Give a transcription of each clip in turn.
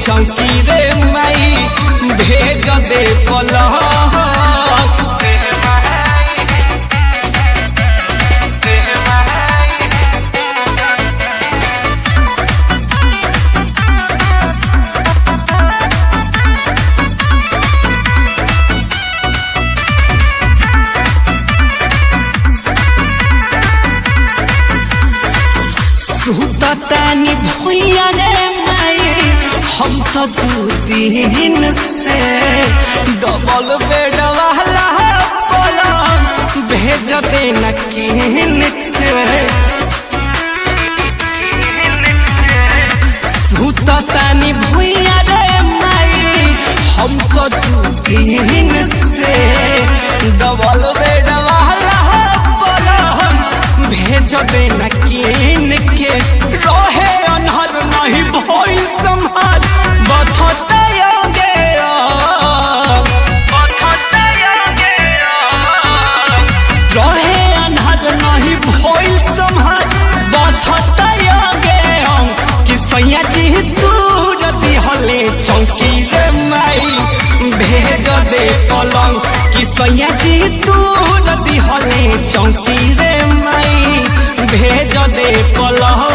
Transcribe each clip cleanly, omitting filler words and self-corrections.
चौकी रे माई भेज दे पलंग। सुततानी भुइया रे माई हम तो 2 दिन से डबल बेड वाला पलंग भेज देना किन के। सुततानी भुइया रे माई हम तो 2 दिन से डबल बेड वाला पलंग भेज देना किन के। रहे अनहर नहीं भोई संभाल रहे अनहर नहीं भोई संभाल कि सैया जी दूर दिहले चौकी रे माई भेज दे पलंग। कि सैया जी दूर दिहले चौकी रे माई भेज दे पलंग।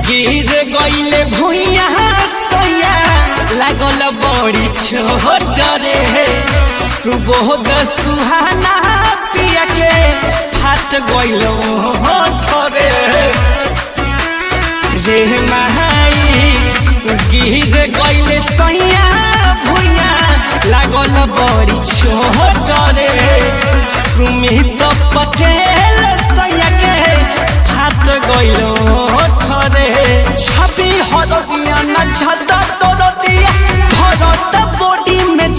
गिर गईले भुइया सैया लागल बड़ी छोट रे। सुबोध सुहाना पिया के फाट गईल रे रे माई। गिर गईले सैया भुइया लागल बड़ी छोट रे। सुमित पटेल सैया के फाट गईल रे। छवि हरदिया न झदा तोर दिया भरत बॉडी में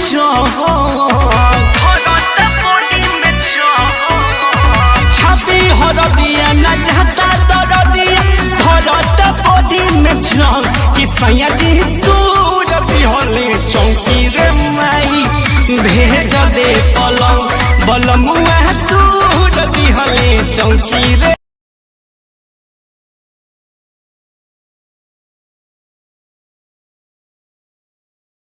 छवि हरदिया न झदा तोर दिया भरत बॉडी में कि सैया जी दूर दिहले चौकी रे माई भेज दे पलंग। बलमुआ दूर दिहले चौकी रे।